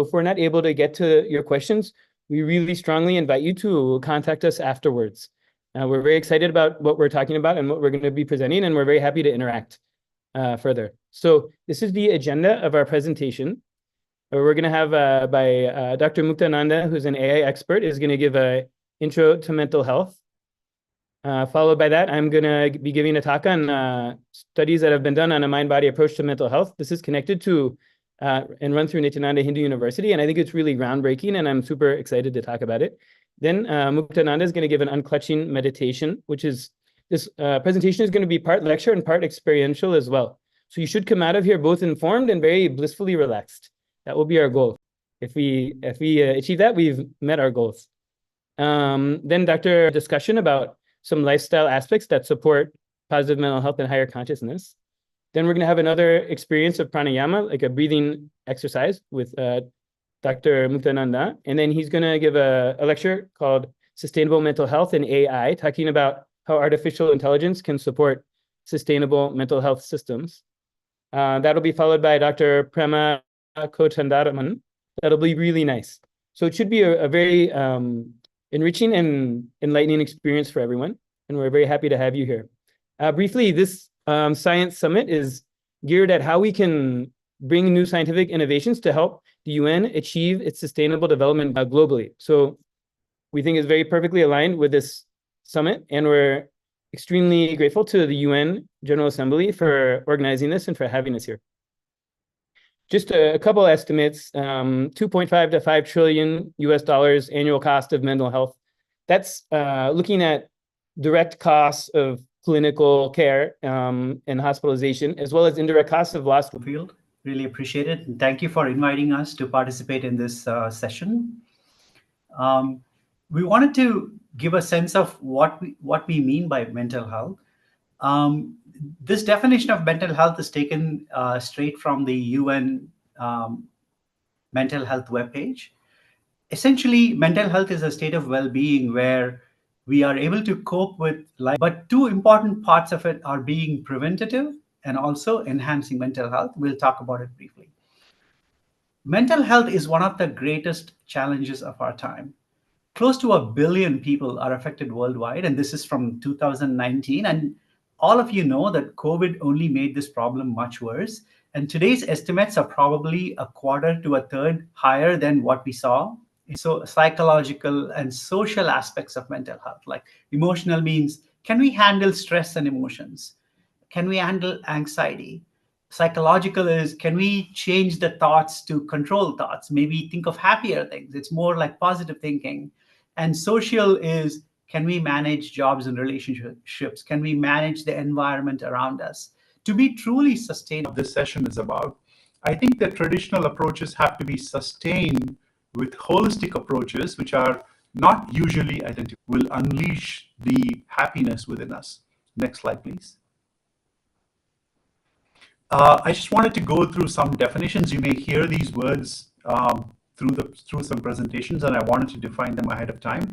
if we're not able to get to your questions, we really strongly invite you to contact us afterwards. We're very excited about what we're talking about and what we're going to be presenting, and we're very happy to interact further. So this is the agenda of our presentation. We're going to have Dr. Muktananda, who's an AI expert, is going to give an intro to mental health. Followed by that, I'm going to be giving a talk on studies that have been done on a mind-body approach to mental health. This is connected to and run through Nityananda Hindu University, and I think it's really groundbreaking, and I'm super excited to talk about it. Then Muktananda is going to give an unclutching meditation, which is, this presentation is going to be part lecture and part experiential as well. So you should come out of here both informed and very blissfully relaxed. That will be our goal. If we achieve that, we've met our goals. Then Dr. discussion about some lifestyle aspects that support positive mental health and higher consciousness. Then we're going to have another experience of pranayama, like a breathing exercise with Dr. Muktananda. And then he's going to give a lecture called Sustainable Mental Health and AI, talking about how artificial intelligence can support sustainable mental health systems. That'll be followed by Dr. Prema Kothandaraman. That'll be really nice. So it should be a very enriching and enlightening experience for everyone. And we're very happy to have you here. Briefly, this Science Summit is geared at how we can bring new scientific innovations to help the UN achieve its sustainable development globally. So we think it's very perfectly aligned with this summit, and we're extremely grateful to the UN General Assembly for organizing this and for having us here. Just a couple estimates, 2.5 to 5 trillion US dollars annual cost of mental health. That's looking at direct costs of clinical care and hospitalization, as well as indirect costs of lost field. Really appreciate it. And thank you for inviting us to participate in this session. We wanted to give a sense of what we mean by mental health. This definition of mental health is taken straight from the UN mental health webpage. Essentially, mental health is a state of well-being where we are able to cope with life, but two important parts of it are being preventative and also enhancing mental health. We'll talk about it briefly. Mental health is one of the greatest challenges of our time. Close to 1 billion people are affected worldwide, and this is from 2019. And all of you know that COVID only made this problem much worse. And today's estimates are probably 1/4 to 1/3 higher than what we saw. So psychological and social aspects of mental health, like emotional means, can we handle stress and emotions? Can we handle anxiety? Psychological is, can we change the thoughts to control thoughts? Maybe think of happier things. It's more like positive thinking. And social is, can we manage jobs and relationships? Can we manage the environment around us? To be truly sustainable, this session is about, I think the traditional approaches have to be sustained with holistic approaches, which are not usually identical, will unleash the happiness within us. Next slide, please. I just wanted to go through some definitions. You may hear these words through some presentations, and I wanted to define them ahead of time.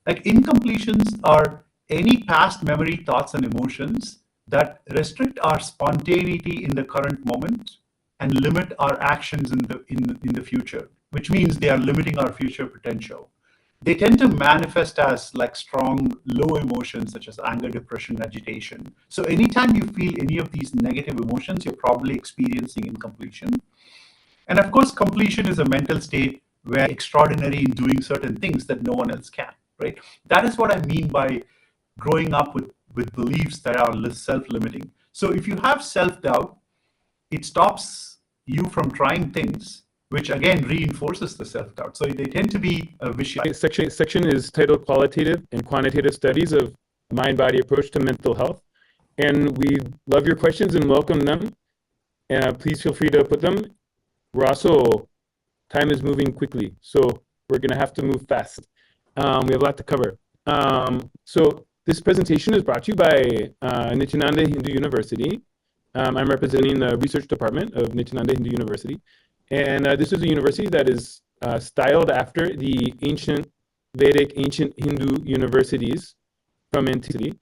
Like, incompletions are any past memory, thoughts, and emotions that restrict our spontaneity in the current moment and limit our actions in the future, which means they are limiting our future potential. They tend to manifest as like strong, low emotions such as anger, depression, agitation. So anytime you feel any of these negative emotions, you're probably experiencing incompletion. And of course, completion is a mental state where extraordinary in doing certain things that no one else can, right? That is what I mean by growing up with beliefs that are self-limiting. So if you have self-doubt, it stops you from trying things, which again reinforces the self-doubt. So they tend to be a vicious. Section is titled Qualitative and Quantitative Studies of Mind-Body Approach to Mental Health. And we love your questions and welcome them. Please feel free to put them. We're also, time is moving quickly, so we're going to have to move fast. We have a lot to cover. So this presentation is brought to you by Nityananda Hindu University. I'm representing the research department of Nityananda Hindu University. And this is a university that is styled after the ancient Vedic, ancient Hindu universities from antiquity.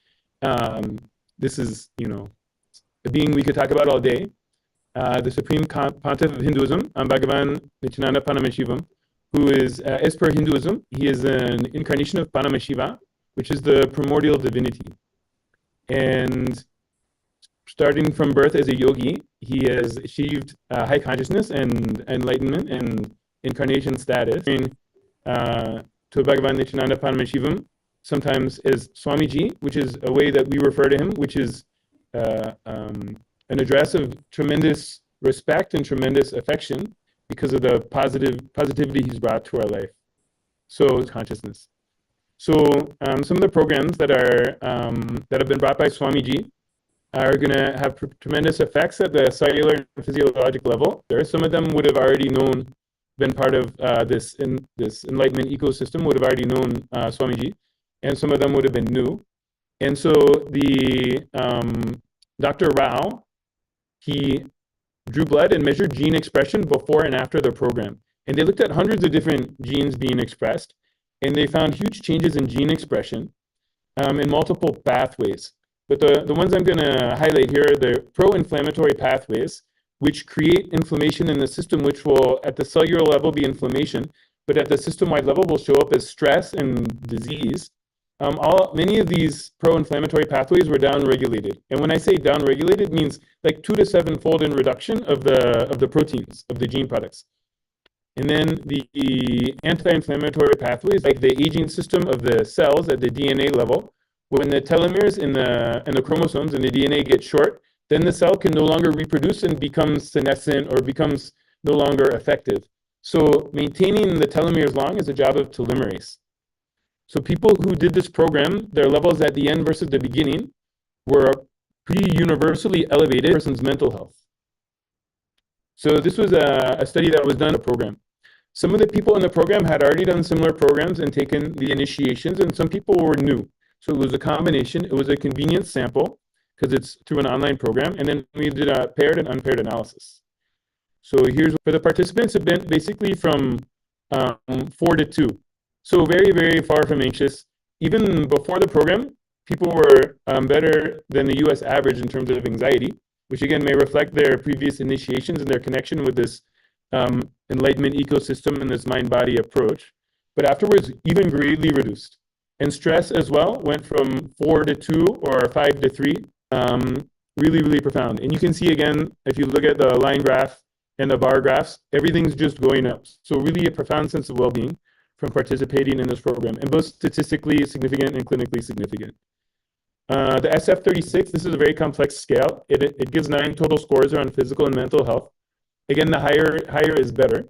This is, a being we could talk about all day. the Supreme Pontiff of Hinduism, Bhagavan Nityananda Paramashivam, who is, as per Hinduism, he is an incarnation of Paramashiva, which is the primordial divinity. And starting from birth as a yogi, he has achieved high consciousness and enlightenment and incarnation status. To Bhagavan Nityananda Paramashivam, sometimes as Swamiji, which is a way that we refer to him, which is an address of tremendous respect and tremendous affection because of the positivity he's brought to our life. So consciousness. So some of the programs that are that have been brought by Swamiji are going to have tremendous effects at the cellular and physiologic level. Some of them would have already been part of this enlightenment ecosystem, would have already known Swamiji, and some of them would have been new. And so the Dr. Rao, he drew blood and measured gene expression before and after the program. And they looked at hundreds of different genes being expressed, and they found huge changes in gene expression in multiple pathways. But the ones I'm going to highlight here are the pro-inflammatory pathways, which create inflammation in the system, which will, at the cellular level, be inflammation, but at the system-wide level will show up as stress and disease. Many of these pro-inflammatory pathways were down-regulated. And when I say down-regulated, it means like 2 to 7-fold in reduction of the proteins, of the gene products. And then the anti-inflammatory pathways, like the aging system of the cells at the DNA level, when the telomeres in the chromosomes in the DNA get short, then the cell can no longer reproduce and becomes senescent or becomes no longer effective. So maintaining the telomeres long is a job of telomerase. So people who did this program, their levels at the end versus the beginning were pretty universally elevated in a person's mental health. So this was a study that was done in a program. Some of the people in the program had already done similar programs and taken the initiations, and some people were new. So it was a combination. It was a convenience sample because it's through an online program, and then we did a paired and unpaired analysis. So here's for the participants, it been basically from 4 to 2. So very, very far from anxious. Even before the program, people were better than the US average in terms of anxiety, which again may reflect their previous initiations and their connection with this enlightenment ecosystem and this mind-body approach. But afterwards, even greatly reduced. And stress as well went from 4 to 2 or 5 to 3. Really, really profound. And you can see again, if you look at the line graph and the bar graphs, everything's just going up. So really a profound sense of well-being from participating in this program, and both statistically significant and clinically significant. The SF36, this is a very complex scale. It gives 9 total scores around physical and mental health. Again, the higher is better.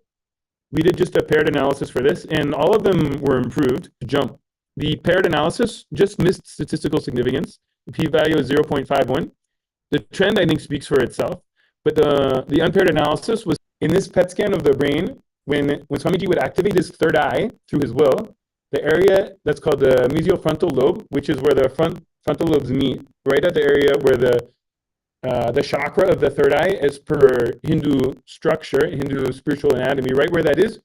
We did just a paired analysis for this, and all of them were improved to jump. The paired analysis just missed statistical significance. The p-value is 0.51. The trend, I think, speaks for itself. But the unpaired analysis was in this PET scan of the brain, when Swamiji would activate his third eye through his will, the area that's called the mesiofrontal lobe, which is where the frontal lobes meet, right at the area where the chakra of the third eye, as per Hindu structure, Hindu spiritual anatomy, right where that is,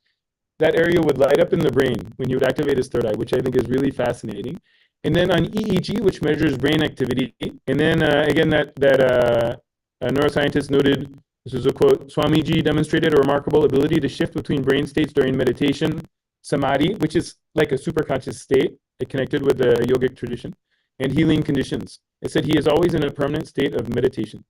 that area would light up in the brain when you would activate his third eye, which I think is really fascinating. And then on EEG, which measures brain activity, and then again, a neuroscientist noted, this is a quote, Swamiji demonstrated a remarkable ability to shift between brain states during meditation, samadhi, which is like a superconscious state, it connected with the yogic tradition, and healing conditions. It said he is always in a permanent state of meditation.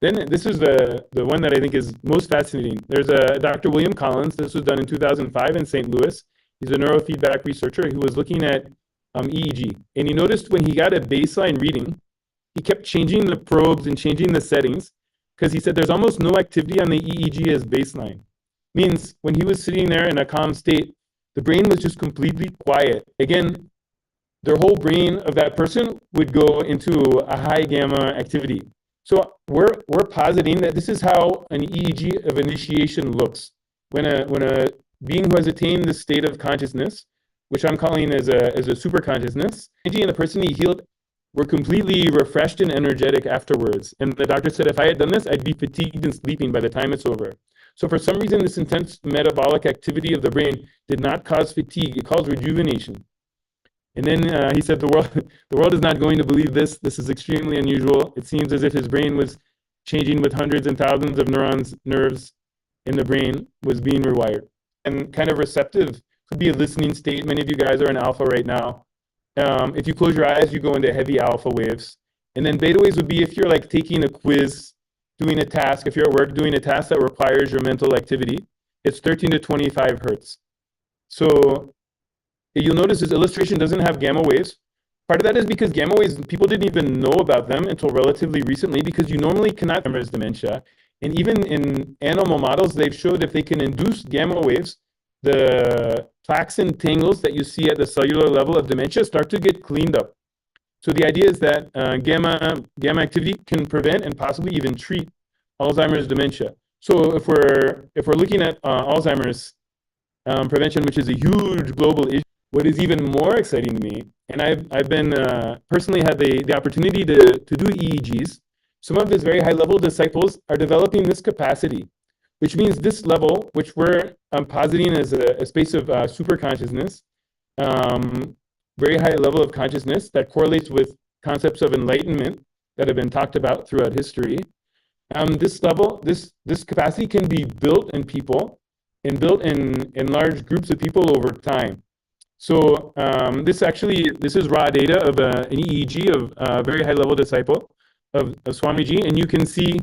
Then this is the one that I think is most fascinating. There's a Dr. William Collins. This was done in 2005 in St. Louis. He's a neurofeedback researcher who was looking at EEG. And he noticed when he got a baseline reading, he kept changing the probes and changing the settings because he said there's almost no activity on the EEG as baseline. Means when he was sitting there in a calm state, the brain was just completely quiet. Again, their whole brain of that person would go into a high gamma activity. So we're positing that this is how an EEG of initiation looks. When a being who has attained this state of consciousness, which I'm calling as a super consciousness, and the person he healed were completely refreshed and energetic afterwards. And the doctor said, if I had done this, I'd be fatigued and sleeping by the time it's over. So for some reason, this intense metabolic activity of the brain did not cause fatigue. It caused rejuvenation. And then he said, the world is not going to believe this. This is extremely unusual. It seems as if his brain was changing with hundreds and thousands of nerves in the brain was being rewired. And kind of receptive could be a listening state. Many of you guys are in alpha right now. If you close your eyes, you go into heavy alpha waves. And then beta waves would be if you're like taking a quiz, doing a task, if you're at work doing a task that requires your mental activity, it's 13 to 25 hertz. So you'll notice this illustration doesn't have gamma waves. Part of that is because gamma waves, people didn't even know about them until relatively recently, because you normally cannot Alzheimer's dementia. And even in animal models, they've showed if they can induce gamma waves, the plaques and tangles that you see at the cellular level of dementia start to get cleaned up. So the idea is that gamma activity can prevent and possibly even treat Alzheimer's dementia. So if we're looking at Alzheimer's prevention, which is a huge global issue, what is even more exciting to me, and I've been personally had the opportunity to do EEGs. Some of his very high level disciples are developing this capacity, which means this level, which we're positing as a space of super consciousness, very high level of consciousness that correlates with concepts of enlightenment that have been talked about throughout history. This level, this capacity can be built in people and built in large groups of people over time. So this is raw data of an EEG of a very high level disciple of Swamiji, and you can see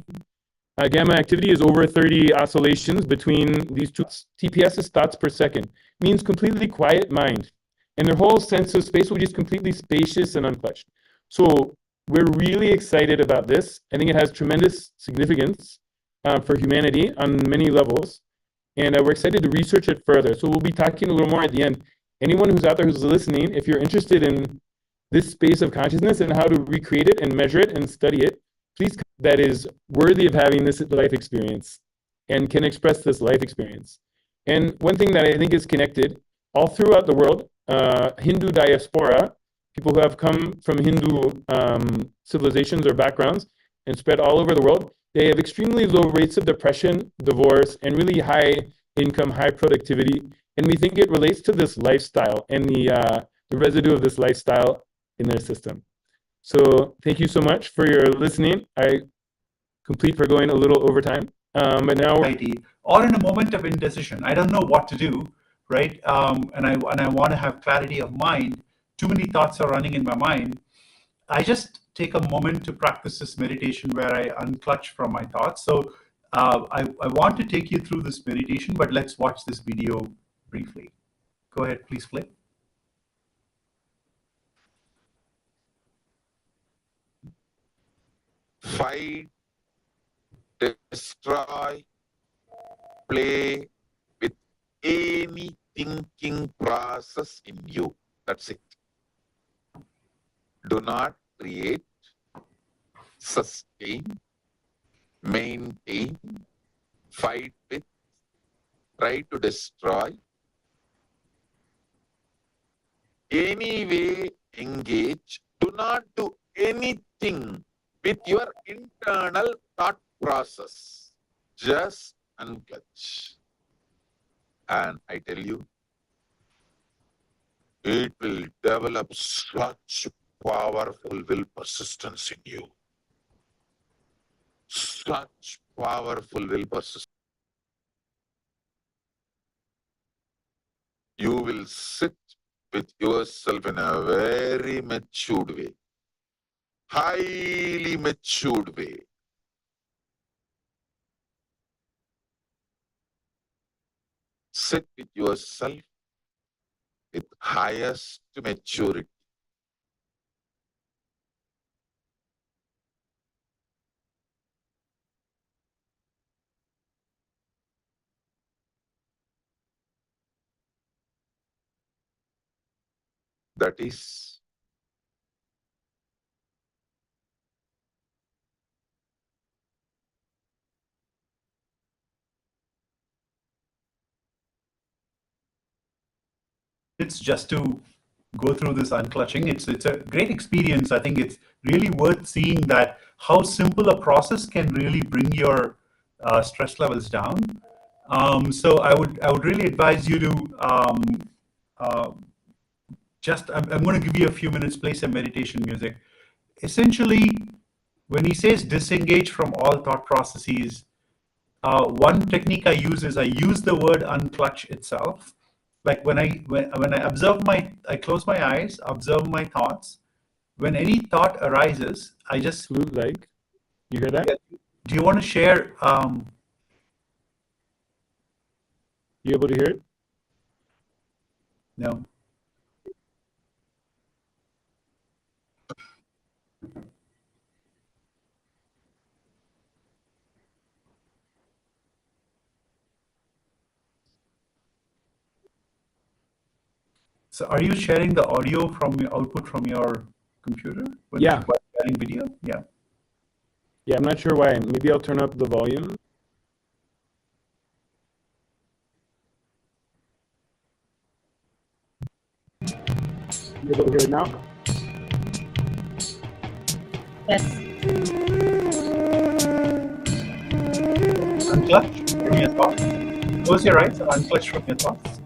gamma activity is over 30 oscillations between these two. TPS is thoughts per second, means completely quiet mind. And their whole sense of space will be just completely spacious and unclutched. So we're really excited about this. I think it has tremendous significance for humanity on many levels. And we're excited to research it further. So we'll be talking a little more at the end. Anyone who's out there who's listening, if you're interested in this space of consciousness and how to recreate it and measure it and study it, please, that is worthy of having this life experience and can express this life experience. And one thing that I think is connected all throughout the world, Hindu diaspora, people who have come from Hindu civilizations or backgrounds and spread all over the world, they have extremely low rates of depression, divorce, and really high income, high productivity. And we think it relates to this lifestyle and the residue of this lifestyle in their system. So thank you so much for your listening. I complete for going a little over time, but now or in a moment of indecision, I don't know what to do, right? And I want to have clarity of mind. Too many thoughts are running in my mind. I just take a moment to practice this meditation where I unclutch from my thoughts. So I want to take you through this meditation, but let's watch this video briefly. Go ahead, please flip. Fight, destroy, play with any thinking process in you. That's it. Do not create, sustain, maintain, fight with, try to destroy. Any way engage. Do not do anything with your internal thought process. Just unclutch. And I tell you, it will develop such powerful will persistence in you. Such powerful will persistence. You will sit with yourself in a very matured way. Highly matured way. Sit with yourself with highest maturity. That is It's just to go through this unclutching. It's a great experience. I think it's really worth seeing that how simple a process can really bring your stress levels down. So I would really advise you to I'm going to give you a few minutes, play some meditation music. Essentially, when he says disengage from all thought processes, one technique I use is I use the word unclutch itself. Like when I observe I close my eyes, observe my thoughts. When any thought arises, I just Flute like. You hear that? Do you want to share? You able to hear it? No. So are you sharing the audio from your output from your computer? Yeah. While sharing video? Yeah. Yeah, I'm not sure why. Maybe I'll turn up the volume. You able to hear it now? Yes. Unclutch from your thoughts. Close your eyes and unclutch from your thoughts.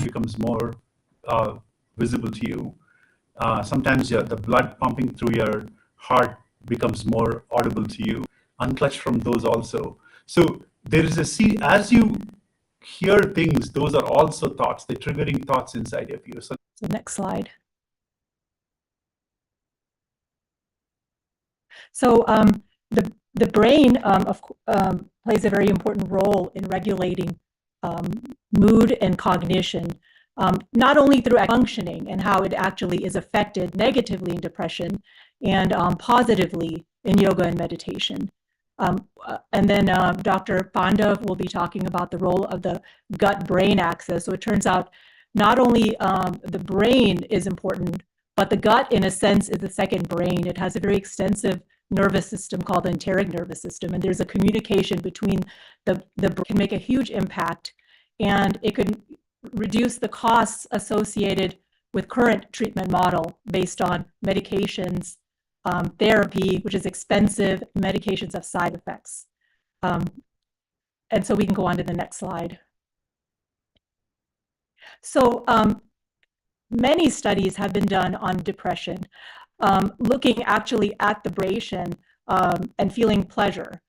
Becomes more visible to you. Sometimes the blood pumping through your heart becomes more audible to you. Unclutch from those also. So there is as you hear things, those are also thoughts. They're triggering thoughts inside of you. So Next slide. So the brain plays a very important role in regulating mood and cognition, not only through functioning and how it actually is affected negatively in depression and positively in yoga and meditation. And then Dr. Pandav will be talking about the role of the gut-brain axis. So it turns out not only the brain is important, but the gut, in a sense, is the second brain. It has a very extensive nervous system called the enteric nervous system, and there's a communication between the brain can make a huge impact, and it could reduce the costs associated with current treatment model based on medications, therapy, which is expensive, medications have side effects. And so we can go on to the next slide. So many studies have been done on depression, looking actually at the brain and feeling pleasure.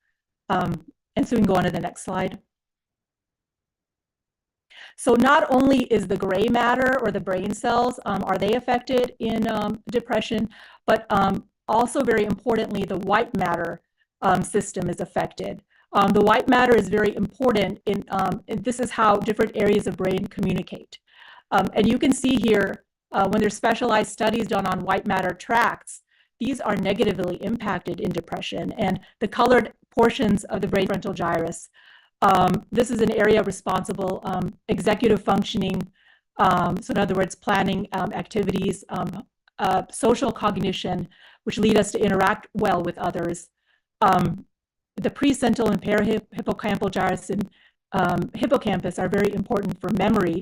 And so we can go on to the next slide. So not only is the gray matter or the brain cells, are they affected in depression, but also very importantly, the white matter system is affected. The white matter is very important this is how different areas of brain communicate. And you can see here, when there's specialized studies done on white matter tracts, these are negatively impacted in depression. And the colored portions of the brain frontal gyrus, this is an area responsible, executive functioning, so in other words, planning activities, social cognition, which lead us to interact well with others, the presental and parahippocampal gyrus and hippocampus are very important for memory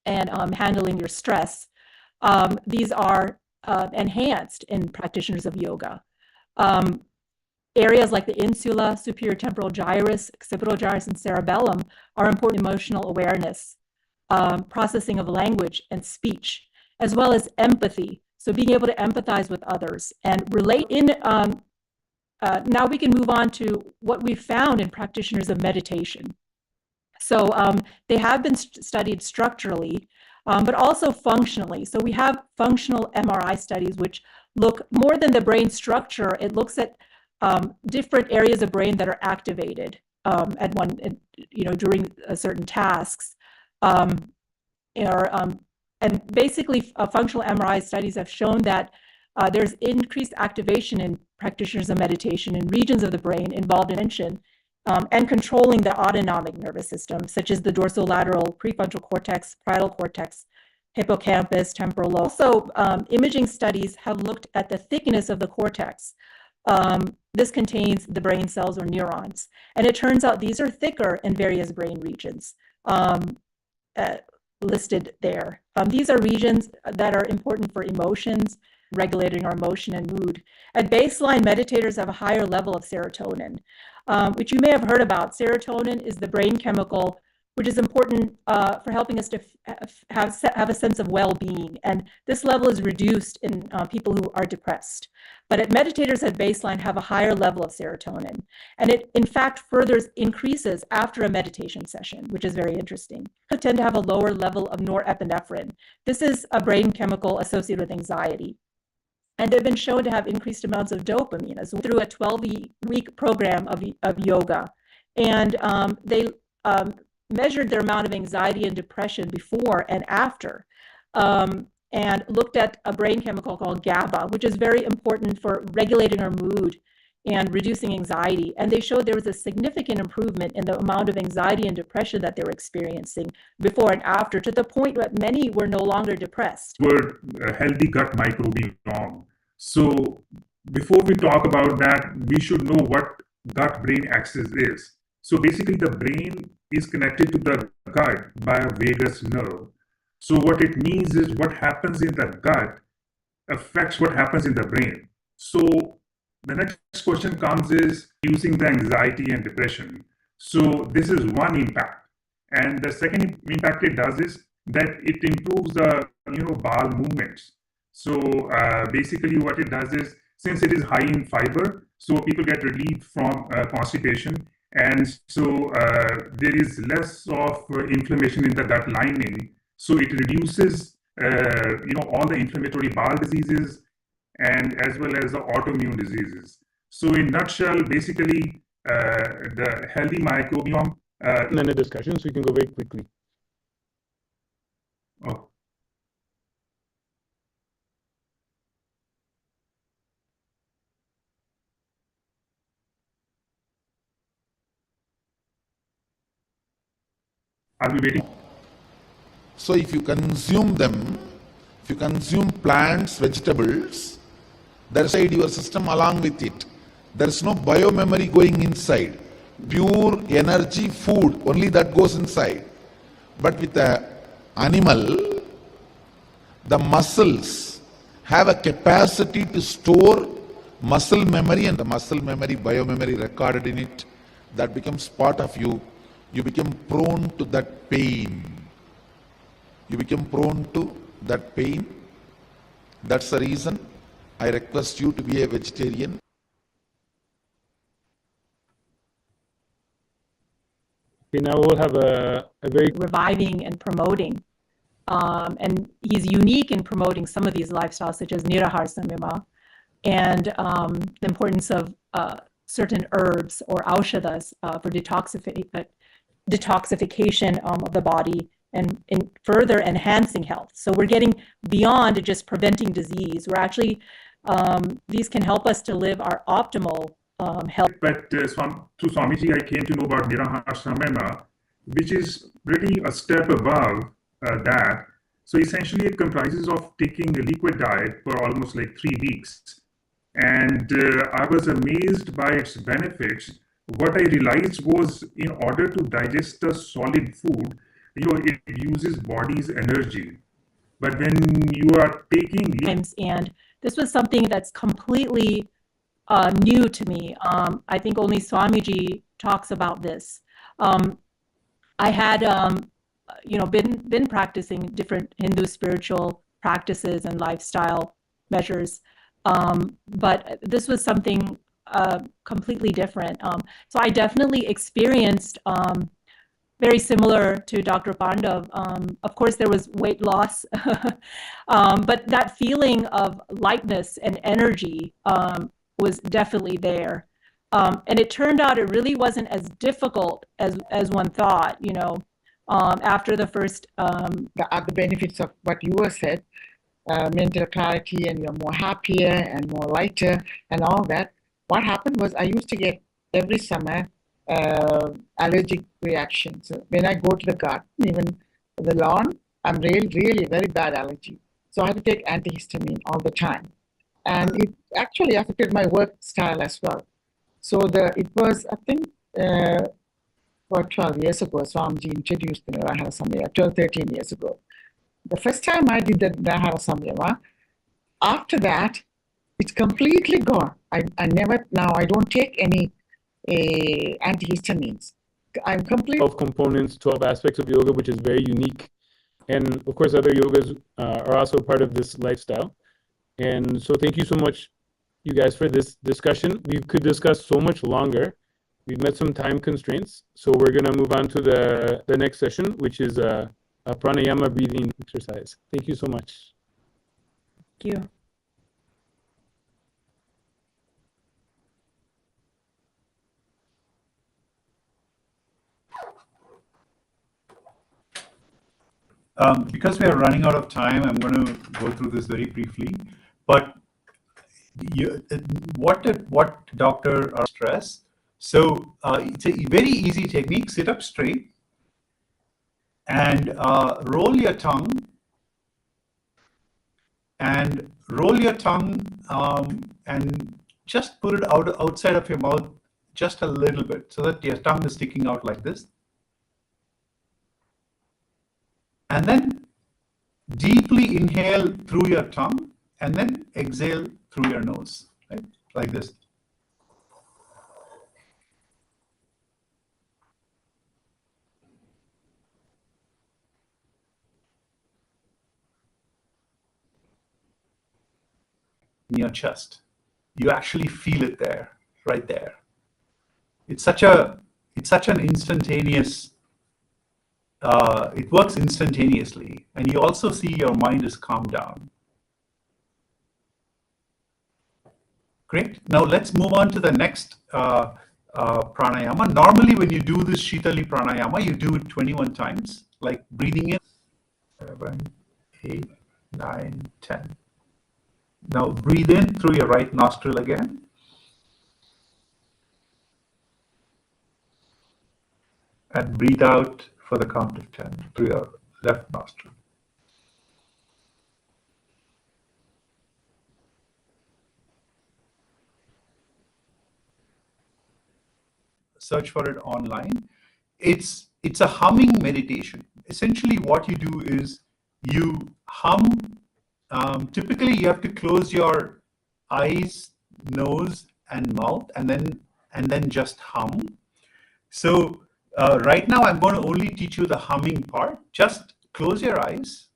and handling your stress. These are enhanced in practitioners of yoga. Areas like the insula, superior temporal gyrus, occipital gyrus, and cerebellum are important emotional awareness, processing of language and speech, as well as empathy. So being able to empathize with others and relate in. Now we can move on to what we found in practitioners of meditation. So they have been studied structurally, but also functionally. So we have functional MRI studies, which look more than the brain structure. It looks at different areas of brain that are activated at one, during certain tasks. And basically, functional MRI studies have shown that there's increased activation in practitioners of meditation in regions of the brain involved in attention and controlling the autonomic nervous system, such as the dorsolateral prefrontal cortex, parietal cortex, hippocampus, temporal lobe. Also, imaging studies have looked at the thickness of the cortex. This contains the brain cells or neurons. And it turns out these are thicker in various brain regions listed there. These are regions that are important for emotions, regulating our emotion and mood. At baseline, meditators have a higher level of serotonin, which you may have heard about. Serotonin is the brain chemical which is important for helping us to have a sense of well-being. And this level is reduced in people who are depressed. But meditators at baseline have a higher level of serotonin. And it, in fact, further increases after a meditation session, which is very interesting. They tend to have a lower level of norepinephrine. This is a brain chemical associated with anxiety. And they've been shown to have increased amounts of dopamine as well through a 12-week program of yoga. And they measured their amount of anxiety and depression before and after, and looked at a brain chemical called GABA, which is very important for regulating our mood and reducing anxiety. And they showed there was a significant improvement in the amount of anxiety and depression that they were experiencing before and after, to the point that many were no longer depressed. Word healthy gut microbiome. So before we talk about that, we should know what gut-brain axis is. So basically the brain is connected to the gut by a vagus nerve. So what it means is what happens in the gut affects what happens in the brain. So the next question comes is using the anxiety and depression. So this is one impact. And the second impact it does is that it improves the bowel movements. So basically what it does is, since it is high in fiber, so people get relief from constipation. And so there is less of inflammation in the gut lining. So it reduces, all the inflammatory bowel diseases and as well as the autoimmune diseases. So in nutshell, basically, the healthy microbiome. And then a discussion, so we can go very quickly. Oh. Are we waiting? So if you consume them, if you consume plants, vegetables, there's your system along with it. There's no biomemory going inside. Pure energy, food, only that goes inside. But with the animal, the muscles have a capacity to store muscle memory, and the muscle memory, biomemory recorded in it, that becomes part of you. You become prone to that pain. You become prone to that pain. That's the reason I request you to be a vegetarian. Okay, now we'll have a very reviving and promoting. And he's unique in promoting some of these lifestyles, such as nirahara and the importance of certain herbs or aushadas for detoxification of the body and in further enhancing health. So we're getting beyond just preventing disease. We're actually, these can help us to live our optimal health. But through Swamiji, I came to know about Nirahara, which is really a step above that. So essentially it comprises of taking a liquid diet for almost like 3 weeks. and I was amazed by its benefits. What I realized was, in order to digest a solid food, it uses body's energy. But when you are taking and this was something that's completely new to me. I think only Swamiji talks about this. I had, been practicing different Hindu spiritual practices and lifestyle measures, but this was something completely different. So I definitely experienced very similar to Dr. Pandav. Of course, there was weight loss, but that feeling of lightness and energy was definitely there. And it turned out it really wasn't as difficult as one thought, after the first. The other benefits of what you have said, mental clarity, and you're more happier and more lighter and all that. What happened was I used to get every summer allergic reactions. So when I go to the garden, even the lawn, I'm really very bad allergy. So I had to take antihistamine all the time. And it actually affected my work style as well. So it was, I think, about 12 years ago, Swamiji introduced the Nirahara Samyama, 12, 13 years ago. The first time I did the Nirahara Samyama, after that, it's completely gone. I don't take any antihistamines. I'm completely 12 components, 12 aspects of yoga, which is very unique. And of course, other yogas are also part of this lifestyle. And so thank you so much, you guys, for this discussion. We could discuss so much longer. We've met some time constraints. So we're going to move on to the next session, which is a pranayama breathing exercise. Thank you so much. Thank you. Because we are running out of time, I'm going to go through this very briefly. But what Dr. stressed, so it's a very easy technique. Sit up straight and roll your tongue and just put it outside of your mouth just a little bit so that your tongue is sticking out like this. And then deeply inhale through your tongue and then exhale through your nose, right? Like this. In your chest. You actually feel it there, right there. It's such an instantaneous, it works instantaneously, and you also see your mind is calmed down. Great. Now let's move on to the next pranayama. Normally, when you do this Shitali pranayama, you do it 21 times, like breathing in 7, 8, 9, 10. Now breathe in through your right nostril again. And breathe out for the count of 10 through your left nostril. Search for it online. It's a humming meditation. Essentially what you do is you hum. Typically you have to close your eyes, nose, and mouth, and then just hum. So right now I'm going to only teach you the humming part. Just close your eyes,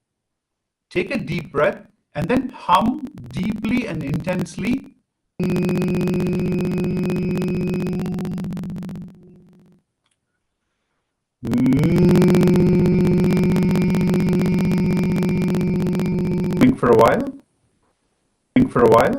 take a deep breath, and then hum deeply and intensely. For a while.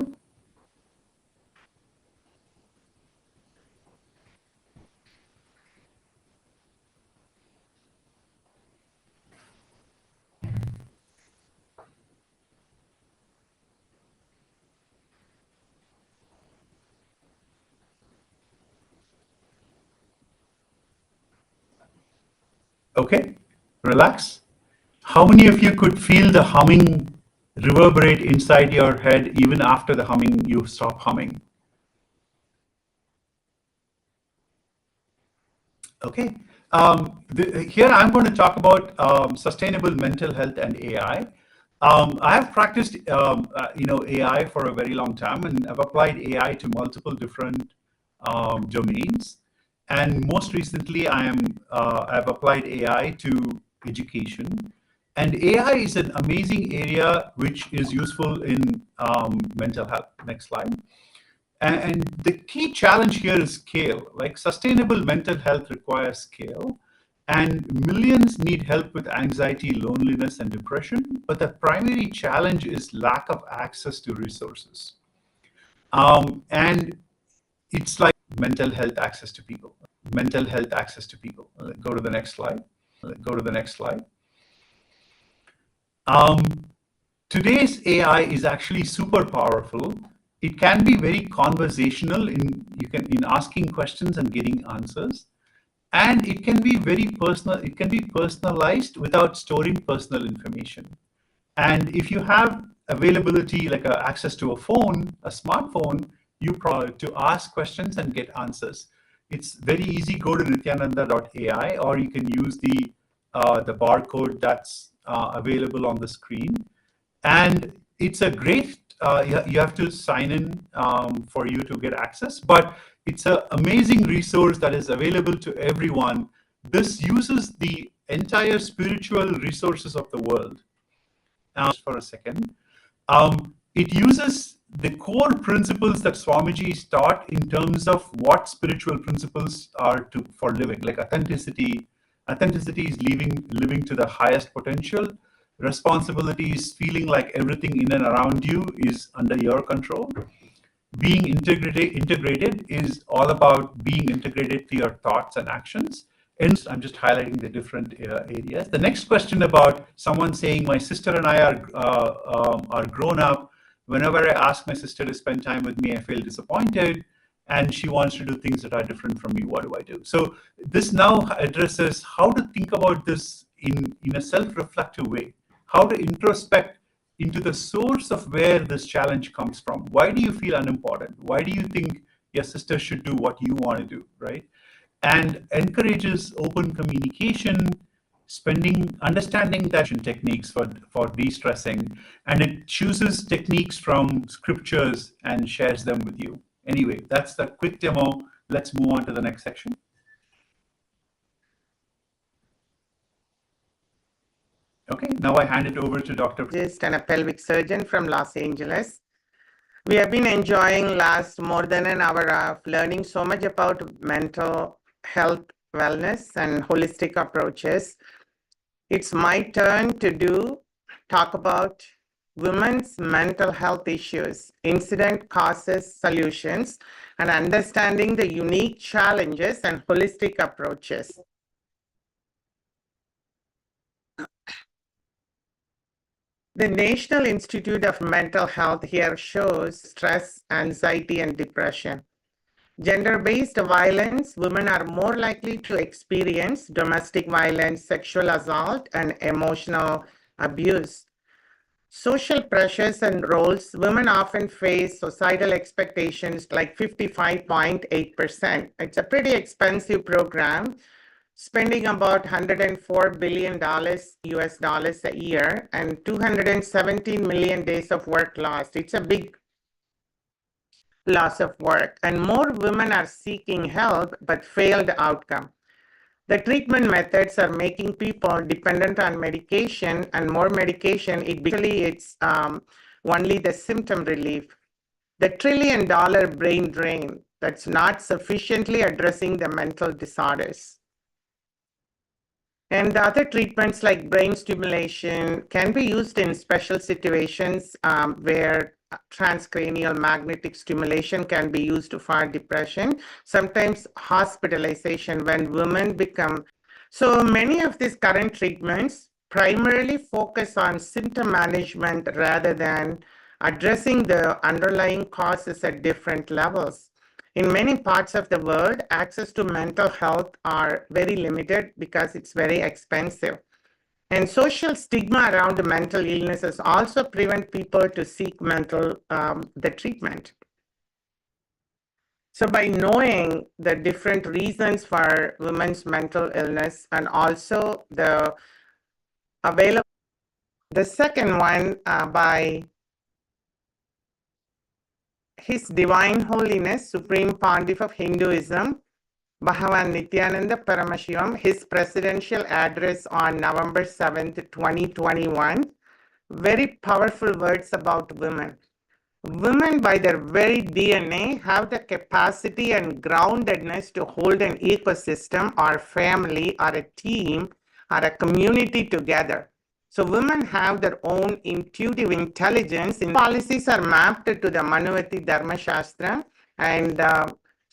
Okay, relax. How many of you could feel the humming reverberate inside your head even after the humming, you stop humming. Okay. Here I'm going to talk about sustainable mental health and AI. I have practiced, AI for a very long time, and I've applied AI to multiple different domains. And most recently, I've applied AI to education. And AI is an amazing area which is useful in mental health. Next slide. And the key challenge here is scale. Like, sustainable mental health requires scale, and millions need help with anxiety, loneliness, and depression. But the primary challenge is lack of access to resources. And it's like mental health access to people. Mental health access to people. Go to the next slide. Go to the next slide. Today's AI is actually super powerful. It can be very conversational in asking questions and getting answers, and it can be very personal. It can be personalized without storing personal information. And if you have availability, like access to a phone, a smartphone, you to ask questions and get answers. It's very easy. Go to nityananda.ai, or you can use the barcode that's available on the screen. And it's a great, you have to sign in for you to get access, but it's an amazing resource that is available to everyone. This uses the entire spiritual resources of the world. Just for a second. It uses the core principles that Swamiji's taught in terms of what spiritual principles are for living, like authenticity. Authenticity is living to the highest potential. Responsibility is feeling like everything in and around you is under your control. Being integrated is all about being integrated to your thoughts and actions. And I'm just highlighting the different areas. The next question about someone saying, my sister and I are grown up. Whenever I ask my sister to spend time with me, I feel disappointed, and she wants to do things that are different from me. What do I do? So this now addresses how to think about this in a self-reflective way, how to introspect into the source of where this challenge comes from. Why do you feel unimportant? Why do you think your sister should do what you want to do, right? And encourages open communication, understanding that techniques for de-stressing, and it chooses techniques from scriptures and shares them with you. Anyway, that's the quick demo. Let's move on to the next section. Okay, now I hand it over to Dr. And a pelvic surgeon from Los Angeles. We have been enjoying last more than an hour of learning so much about mental health, wellness, and holistic approaches. It's my turn to talk about women's mental health issues, incident causes, solutions, and understanding the unique challenges and holistic approaches. The National Institute of Mental Health here shows stress, anxiety, and depression. Gender-based violence, women are more likely to experience domestic violence, sexual assault, and emotional abuse. Social pressures and roles, women often face societal expectations like 55.8%. It's a pretty expensive program, spending about $104 billion US dollars a year and 217 million days of work lost. It's a big loss of work, and more women are seeking help but failed outcome. The treatment methods are making people dependent on medication, and more medication, it's only the symptom relief. The $1 trillion brain drain that's not sufficiently addressing the mental disorders. And the other treatments like brain stimulation can be used in special situations where transcranial magnetic stimulation can be used for depression, sometimes hospitalization when women become. So many of these current treatments primarily focus on symptom management rather than addressing the underlying causes at different levels. In many parts of the world, access to mental health are very limited because it's very expensive. And social stigma around mental illnesses also prevent people to seek the treatment. So by knowing the different reasons for women's mental illness and also the available, the second one by His Divine Holiness, Supreme Pontiff of Hinduism, Bhagavan Nityananda Paramashivam, his presidential address on November 7th, 2021, very powerful words about women. Women, by their very DNA, have the capacity and groundedness to hold an ecosystem or family or a team or a community together. So women have their own intuitive intelligence. Policies are mapped to the Manuvati Dharma Shastra, and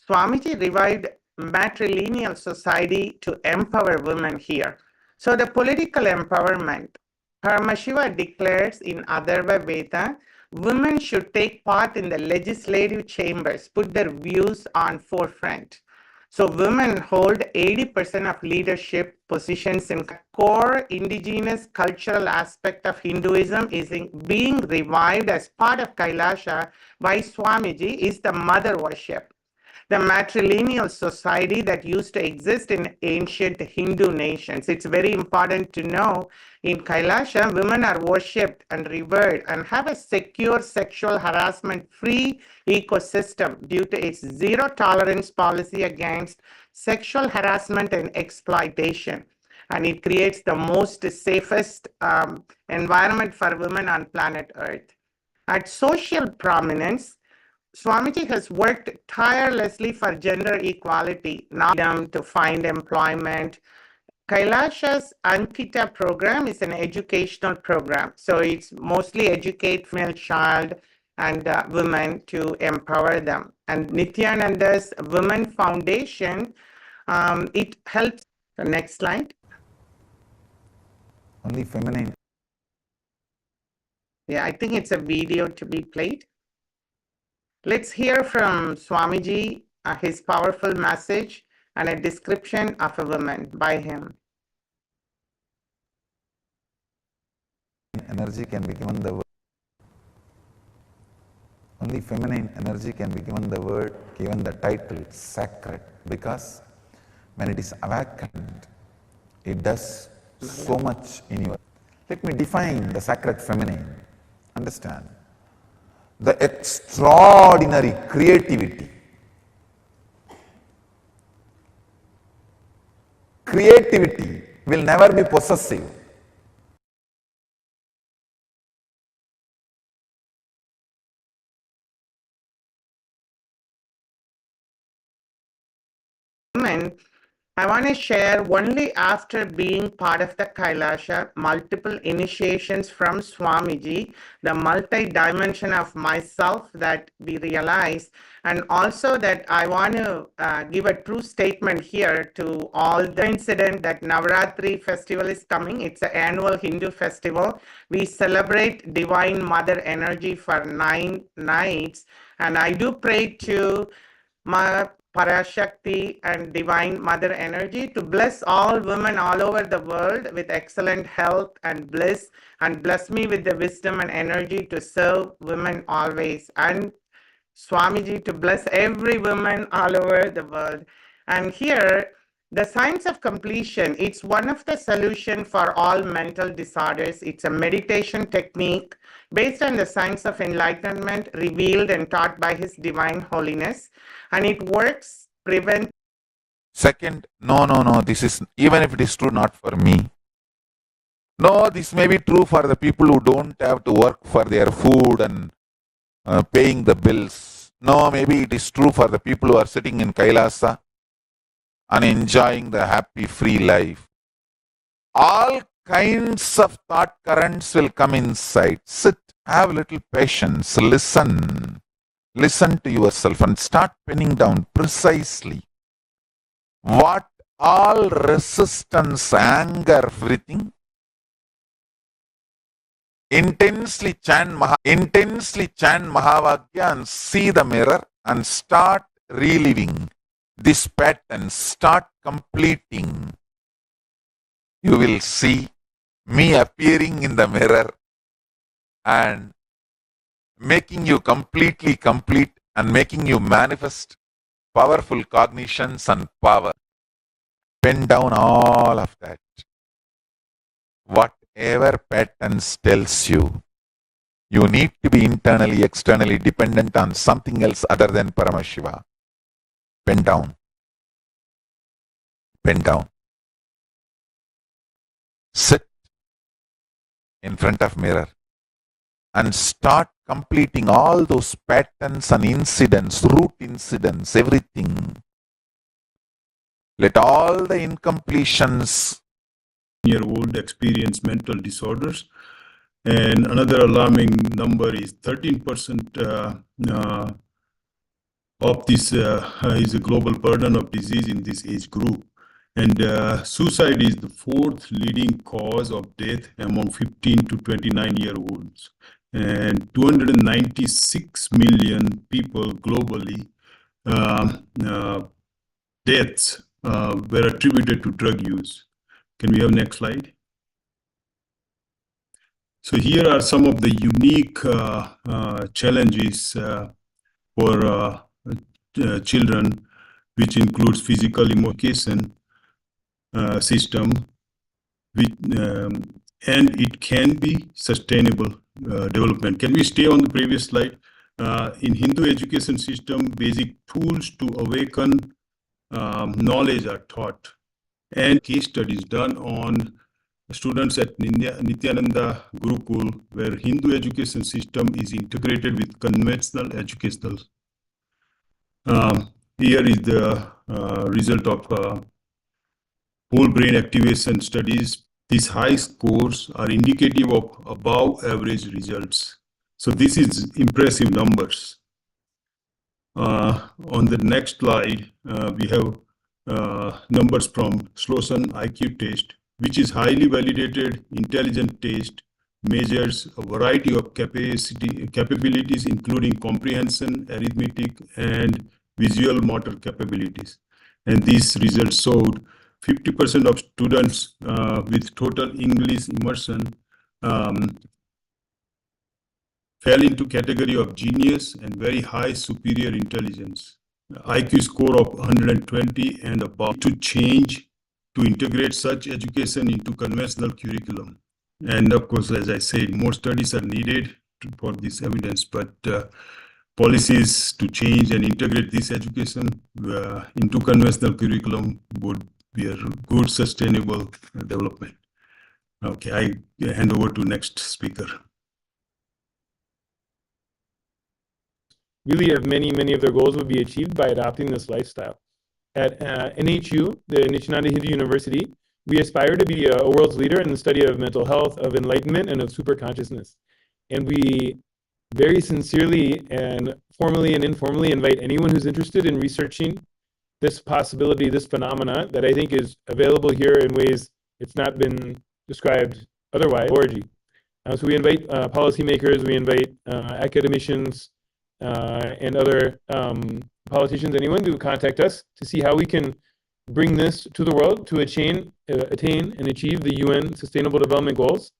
Swamiji revived matrilineal society to empower women here. So the political empowerment, Paramashiva declares in Atharva Veda, women should take part in the legislative chambers, put their views on forefront. So women hold 80% of leadership positions in core indigenous cultural aspect of Hinduism is being revived as part of Kailasa by Swamiji is the mother worship. The matrilineal society that used to exist in ancient Hindu nations. It's very important to know in Kailasa, women are worshipped and revered and have a secure sexual harassment-free ecosystem due to its zero tolerance policy against sexual harassment and exploitation. And it creates the most safest environment for women on planet Earth. At social prominence, Swamiji has worked tirelessly for gender equality, not to find employment. Kailasa's Ankita program is an educational program. So it's mostly educate female child and women to empower them. And Nityananda's Women Foundation, it helps. The next slide. Only feminine. Yeah, I think it's a video to be played. Let's hear from Swamiji, his powerful message and a description of a woman by him. Energy can be given the word. Only feminine energy can be given the word, given the title sacred, because when it is awakened, it does so much in you. Let me define the sacred feminine. Understand? The extraordinary creativity. Creativity will never be possessive. Women, I want to share only after being part of the Kailasa, multiple initiations from Swamiji, the multi-dimension of myself that we realize, and also that I want to give a true statement here to all the incident that Navaratri festival is coming. It's an annual Hindu festival. We celebrate Divine Mother energy for 9 nights, and I do pray to my Parashakti and Divine Mother energy to bless all women all over the world with excellent health and bliss, and bless me with the wisdom and energy to serve women always, and Swamiji to bless every woman all over the world. And here, the science of completion, it's one of the solutions for all mental disorders. It's a meditation technique based on the science of enlightenment revealed and taught by His Divine Holiness. And it works, prevent. Second, no, this is, even if it is true, not for me. No, this may be true for the people who don't have to work for their food and paying the bills. No, maybe it is true for the people who are sitting in Kailasa and enjoying the happy, free life. All kinds of thought currents will come inside. Sit, have a little patience, listen. Listen to yourself and start penning down precisely what all resistance, anger, everything. Intensely chant Mahavagya and see the mirror and start reliving this pattern. Start completing. You will see me appearing in the mirror and making you completely complete and making you manifest powerful cognitions and power. Pen down all of that. Whatever patterns tells you, you need to be internally, externally dependent on something else other than Paramashiva. Pen down. Pen down. Sit in front of mirror and start completing all those patterns and incidents, root incidents, everything. Let all the incompletions year-old experience mental disorders, and another alarming number is 13% of this is a global burden of disease in this age group. And suicide is the fourth leading cause of death among 15 to 29-year-olds. And 296 million people globally deaths were attributed to drug use. Can we have next slide? So here are some of the unique challenges for children, which includes physical emotion system, and it can be sustainable development. Can we stay on the previous slide? In Hindu education system, basic tools to awaken knowledge are taught, and case studies done on students at Nityananda Gurukul, where Hindu education system is integrated with conventional educational. Here is the result of whole brain activation studies. These high scores are indicative of above average results. So this is impressive numbers. On the next slide, we have numbers from Sloan IQ test, which is highly validated intelligent test, measures a variety of capabilities, including comprehension, arithmetic, and visual motor capabilities. And these results showed 50% of students with total English immersion fell into category of genius and very high superior intelligence. IQ score of 120 and above to change to integrate such education into conventional curriculum. And of course, as I said, more studies are needed for this evidence, but policies to change and integrate this education into conventional curriculum would be a good sustainable development. Okay, I hand over to next speaker. Really, many of their goals would be achieved by adopting this lifestyle. At NHU, the Nityananda Hindu University, we aspire to be a world's leader in the study of mental health, of enlightenment, and of superconsciousness. And we very sincerely and formally and informally invite anyone who's interested in researching this possibility, this phenomena that I think is available here in ways it's not been described otherwise. So we invite policymakers, we invite academicians, and other politicians, anyone, to contact us to see how we can bring this to the world to attain and achieve the UN Sustainable Development Goals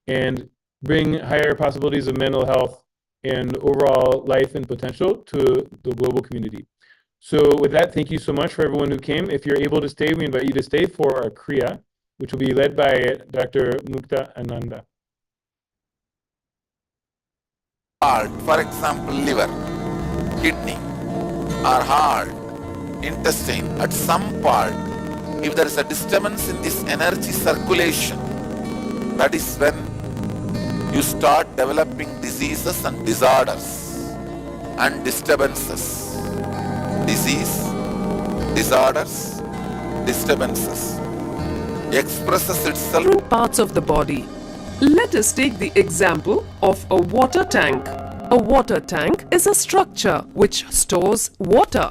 and bring higher possibilities of mental health and overall life and potential to the global community. So with that, thank you so much for everyone who came. If you're able to stay, we invite you to stay for our kriya, which will be led by Dr. Mukta Ananda. Heart, for example, liver, kidney, or heart, intestine, at some part, if there is a disturbance in this energy circulation, that is when you start developing diseases and disorders and disturbances. Disease, disorders, disturbances expresses itself in different parts of the body. Let us take the example of a water tank. A water tank is a structure which stores water.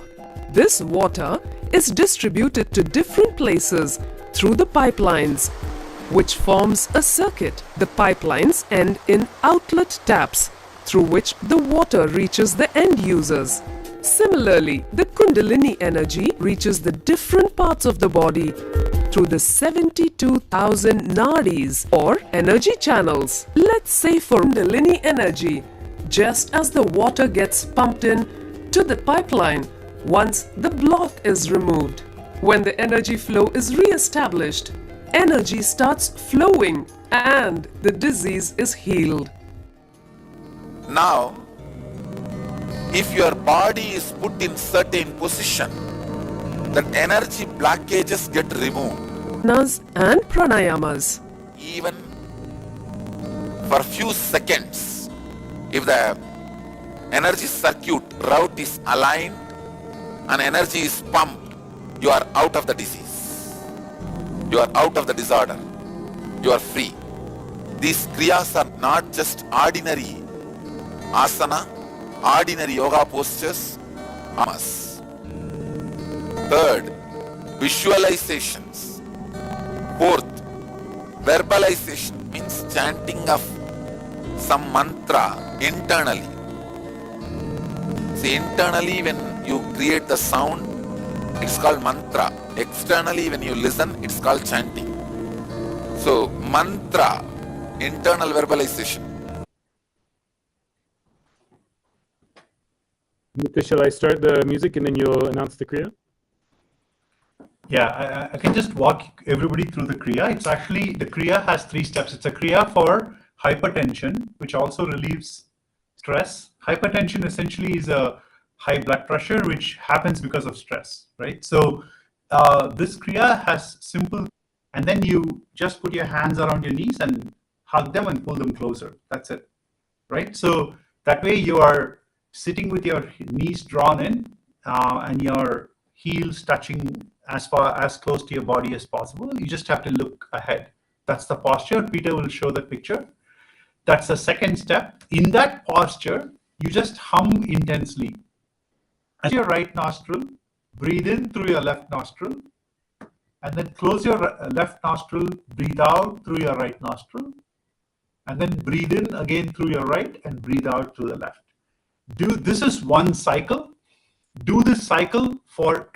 This water is distributed to different places through the pipelines, which forms a circuit. The pipelines end in outlet taps through which the water reaches the end users. Similarly, the Kundalini energy reaches the different parts of the body through the 72,000 nadis or energy channels. Let's say for Kundalini energy, just as the water gets pumped in to the pipeline once the block is removed. When the energy flow is re-established, energy starts flowing and the disease is healed. Now, if your body is put in certain position, that energy blockages get removed. Asanas and pranayamas. Even for few seconds, if the energy circuit route is aligned and energy is pumped, you are out of the disease. You are out of the disorder. You are free. These kriyas are not just ordinary asana, ordinary yoga postures, amas. Third, visualizations. Fourth, verbalization means chanting of some mantra internally. See, internally when you create the sound, it's called mantra. Externally when you listen, it's called chanting. So, mantra, internal verbalization. Shall I start the music and then you'll announce the kriya? Yeah, I can just walk everybody through the kriya. It's actually, the kriya has 3 steps. It's a kriya for hypertension, which also relieves stress. Hypertension essentially is a high blood pressure, which happens because of stress, right? So this kriya has simple, and then you just put your hands around your knees and hug them and pull them closer. That's it, right? So that way you are sitting with your knees drawn in and your heels touching as close to your body as possible. You just have to look ahead. That's the posture. Peter will show the picture. That's the second step. In that posture, you just hum intensely. As your right nostril, breathe in through your left nostril, and then close your left nostril, breathe out through your right nostril, and then breathe in again through your right and breathe out through the left. This is one cycle. Do this cycle for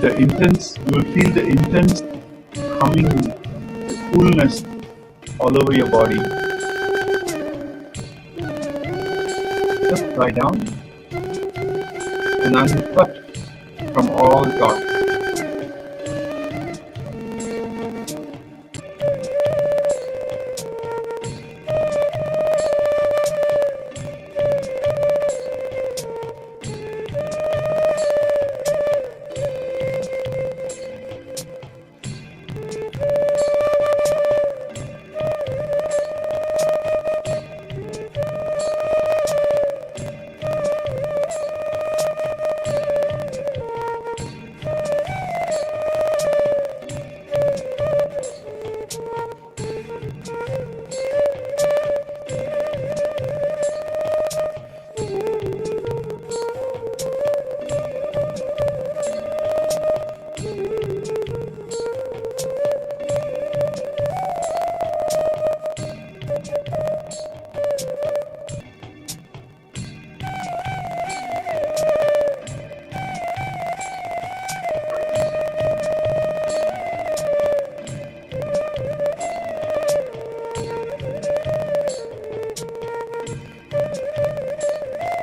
The intense, you will feel the intense humming, the coolness all over your body. Just lie down and uncut from all thoughts.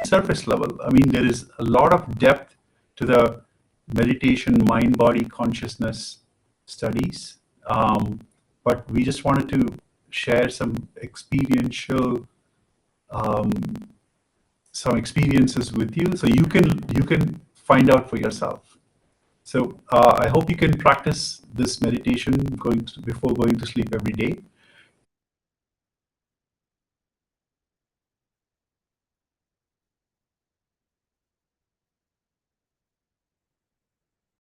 Surface level. I mean, there is a lot of depth to the meditation, mind, body, consciousness studies. But we just wanted to share some experiential, some experiences with you, so you can find out for yourself. So I hope you can practice this meditation before going to sleep every day.